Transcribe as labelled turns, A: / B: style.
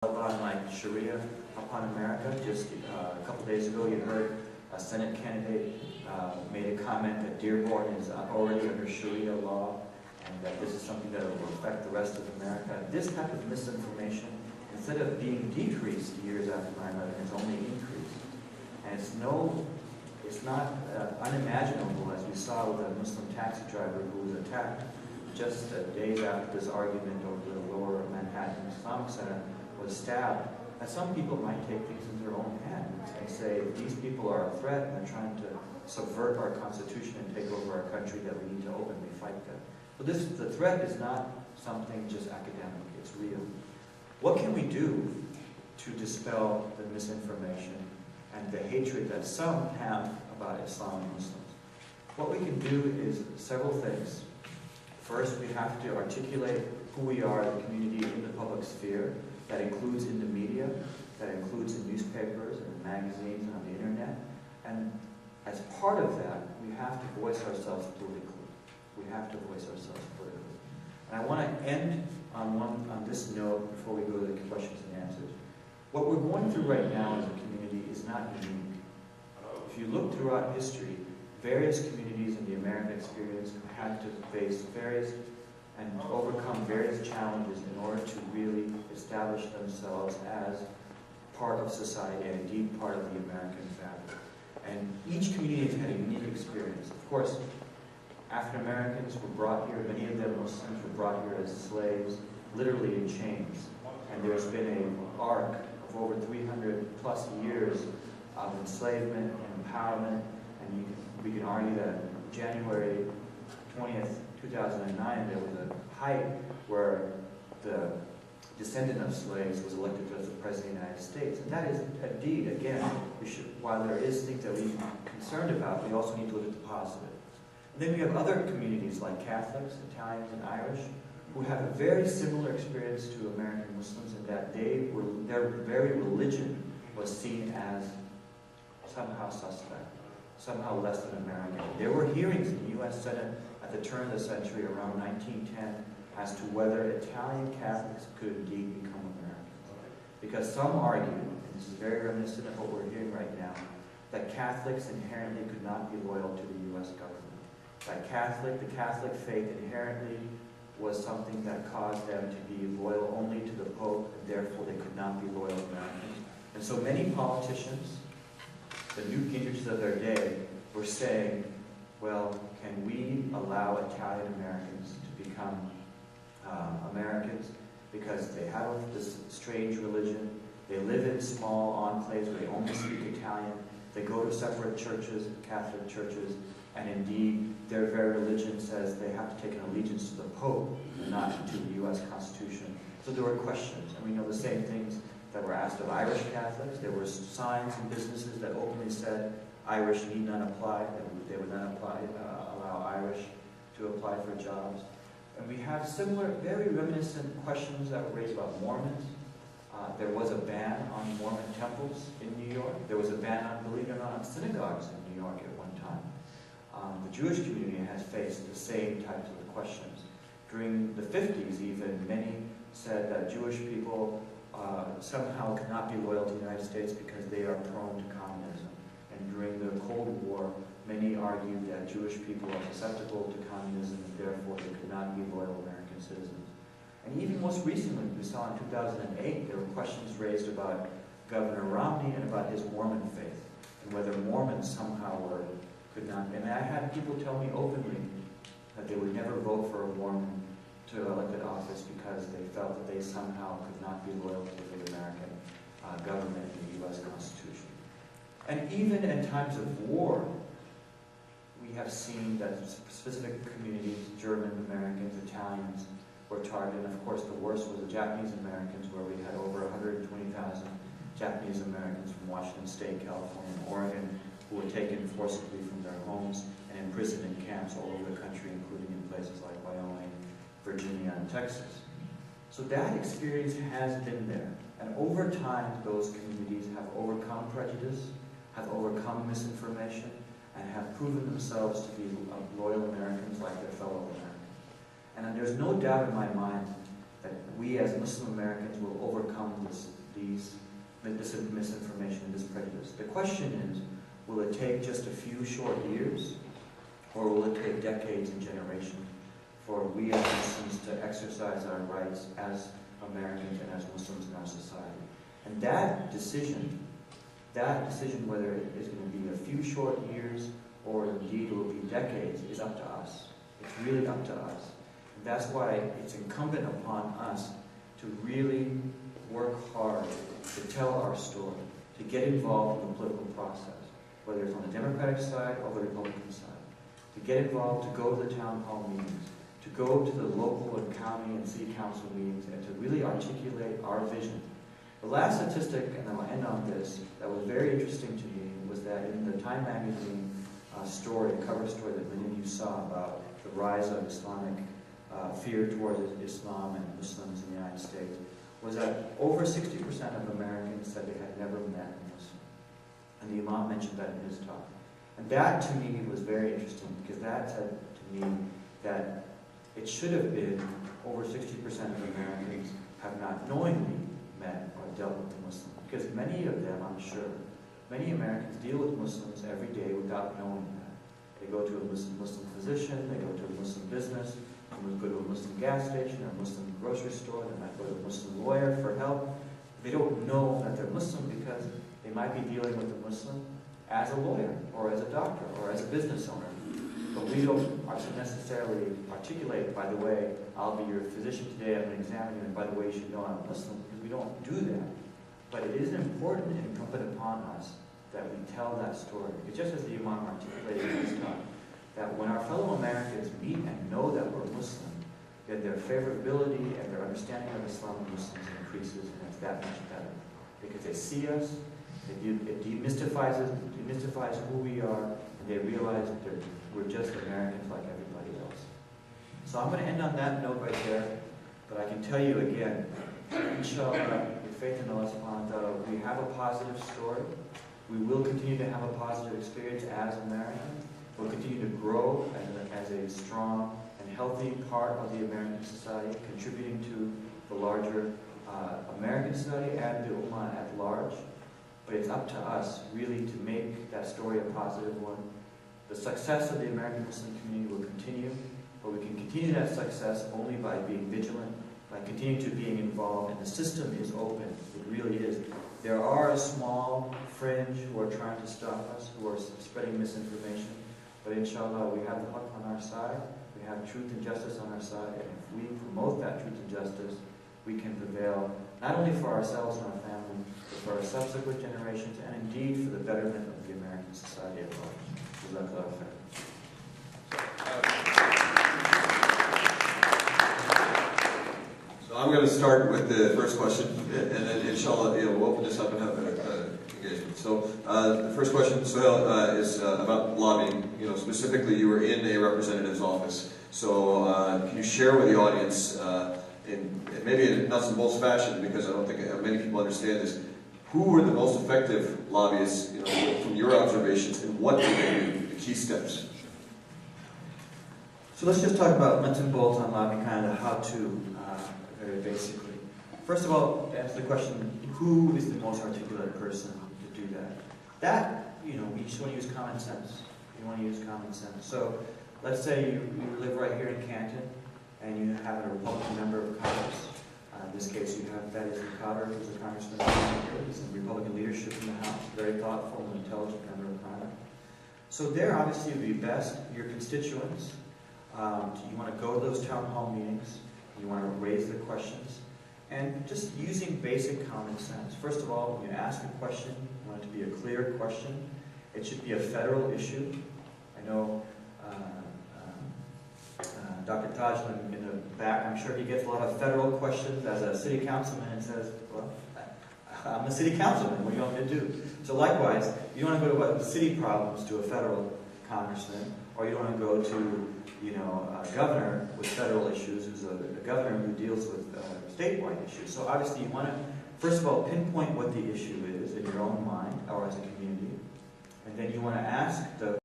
A: on like Sharia upon America. Just a couple days ago, you heard a Senate candidate made a comment that Dearborn is already under Sharia law, and that this is something that will affect the rest of America. This type of misinformation, instead of being decreased years after 9/11, it's only increased. And it's not unimaginable, as we saw with a Muslim taxi driver who was attacked just days after this argument over the Lower Manhattan Islamic Center was stabbed, that some people might take things in their own hands and say, these people are a threat and they're trying to subvert our Constitution and take over our country, that we need to openly fight them. But the threat is not something just academic, it's real. What can we do to dispel the misinformation and the hatred that some have about Islam and Muslims? What we can do is several things. First, we have to articulate who we are as a community in the public sphere. That includes in the media, that includes in newspapers and magazines and on the internet. And as part of that, we have to voice ourselves politically. We have to voice ourselves politically. And I want to end on this note before we go to the questions and answers. What we're going through right now as a community is not unique. If you look throughout history, various communities in the American experience had to face various and overcome various challenges in order to really establish themselves as part of society and indeed part of the American fabric. And each community has had a unique experience. Of course, African Americans were brought here, many of them Muslims were brought here as slaves, literally in chains. And there's been an arc of over 300 plus years of enslavement and empowerment. And we can argue that January 20th, 2009, there was a height where the descendant of slaves was elected as the President of the United States. And that is indeed, again, while there is things that we're concerned about, we also need to look at the positive. And then we have other communities like Catholics, Italians, and Irish, who have a very similar experience to American Muslims in that their very religion was seen as somehow suspect, somehow less than American. There were hearings in the U.S. Senate at the turn of the century, around 1910, as to whether Italian Catholics could indeed become Americans. Because some argue, and this is very reminiscent of what we're hearing right now, that Catholics inherently could not be loyal to the U.S. government. That the Catholic faith inherently was something that caused them to be loyal only to the Pope, and therefore they could not be loyal Americans. And so many politicians, the Newt Gingriches of their day, were saying, well, can we allow Italian Americans to become Americans because they have this strange religion, they live in small enclaves where they only speak Italian, they go to separate churches, Catholic churches, and indeed their very religion says they have to take an allegiance to the Pope and not to the U.S. Constitution. So there were questions, and we know the same things that were asked of Irish Catholics. There were signs in businesses that openly said Irish need not apply, that they would not allow Irish to apply for jobs. And we have similar, very reminiscent questions that were raised about Mormons. There was a ban on Mormon temples in New York. There was a ban on, believe it or not, on synagogues in New York at one time. The Jewish community has faced the same types of questions. During the 50s even, many said that Jewish people somehow cannot be loyal to the United States because they are prone to communism. And during the Cold War, many argued that Jewish people are susceptible to communism and therefore they could not be loyal American citizens. And even most recently, we saw in 2008, there were questions raised about Governor Romney and about his Mormon faith, and whether Mormons somehow could not. And I had people tell me openly that they would never vote for a Mormon to elected office because they felt that they somehow could not be loyal to the American government and the U.S. Constitution. And even in times of war, we have seen that specific communities, German Americans, Italians, were targeted. And of course, the worst was the Japanese Americans, where we had over 120,000 Japanese Americans from Washington State, California, and Oregon, who were taken forcibly from their homes and imprisoned in camps all over the country, including in places like Wyoming, Virginia, and Texas. So that experience has been there. And over time, those communities have overcome prejudice, have overcome misinformation, and have proven themselves to be loyal Americans like their fellow Americans. And there's no doubt in my mind that we as Muslim Americans will overcome this misinformation and this prejudice. The question is, will it take just a few short years, or will it take decades and generations for we as Muslims to exercise our rights as Americans and as Muslims in our society? And that decision whether it is going to be a few short years or indeed it will be decades, is up to us. It's really up to us. And that's why it's incumbent upon us to really work hard to tell our story, to get involved in the political process, whether it's on the Democratic side or the Republican side, to get involved, to go to the town hall meetings, to go to the local and county and city council meetings, and to really articulate our vision. The last statistic, and I'll end on this, that was very interesting to me was that in the Time magazine story, the cover story that many of you saw about the rise of Islamic fear towards Islam and Muslims in the United States, was that over 60% of Americans said they had never met a Muslim. And the Imam mentioned that in his talk. And that to me was very interesting, because that said to me that it should have been over 60% of Americans have not knowingly met or dealt with a Muslim. Because many of them, I'm sure, many Americans deal with Muslims every day without knowing that. They go to a Muslim physician, they go to a Muslim business, they go to a Muslim gas station or a Muslim grocery store, they might go to a Muslim lawyer for help. They don't know that they're Muslim because they might be dealing with a Muslim as a lawyer or as a doctor or as a business owner. But we don't necessarily articulate, by the way, I'll be your physician today, I'm going to examine you, and by the way, you should know I'm a Muslim, because we don't do that. But it is important and incumbent upon us that we tell that story. Because just as the Imam articulated in his talk, that when our fellow Americans meet and know that we're Muslim, then their favorability and their understanding of Islam and Muslims increases, and it's that much better. Because they see us, it demystifies who we are, and they realize that we're just Americans like everybody else. So I'm going to end on that note right there, but I can tell you again, inshallah, with faith in Allah subhanahu wa ta'ala, we have a positive story. We will continue to have a positive experience as Americans. We'll continue to grow as a strong and healthy part of the American society, contributing to the larger American society and the Ummah at large. But it's up to us, really, to make that story a positive one. The success of the American Muslim community will continue, but we can continue that success only by being vigilant, by continuing to being involved, and the system is open. It really is. There are a small fringe who are trying to stop us, who are spreading misinformation, but inshallah, we have the haqq on our side, we have truth and justice on our side, and if we promote that truth and justice, we can prevail, not only for ourselves and our family, but for our subsequent generations, and indeed for the betterment of the American society at large.
B: So I'm going to start with the first question, and then inshallah we'll open this up and have an engagement. So the first question, Sohail, is about lobbying. Specifically, you were in a representative's office. So can you share with the audience, in maybe in a nuts and bolts fashion, because I don't think many people understand this, who were the most effective lobbyists, from your observations, and what did they do? The key steps.
A: So let's just talk about nuts and bolts on lobbying, kind of how to, very basically. First of all, to answer the question, who is the most articulate person to do that? We just want to use common sense. You want to use common sense. So let's say you live right here in Canton, and you have a Republican member of Congress. In this case, you have Thaddeus Carter, who's a congressman. He's in Republican leadership in the House, very thoughtful and intelligent member of Congress. So there, obviously, would be best your constituents. You want to go to those town hall meetings. You want to raise the questions. And just using basic common sense. First of all, when you ask a question, you want it to be a clear question. It should be a federal issue. I know Dr. Tajman in the back, I'm sure he gets a lot of federal questions as a city councilman and says, well, I'm a city councilman, what do you want me to do? So likewise, you don't want to go to the city problems to a federal congressman, or you don't want to go to, a governor with federal issues, who's a governor who deals with statewide issues. So obviously you want to, first of all, pinpoint what the issue is in your own mind, or as a community, and then you want to ask the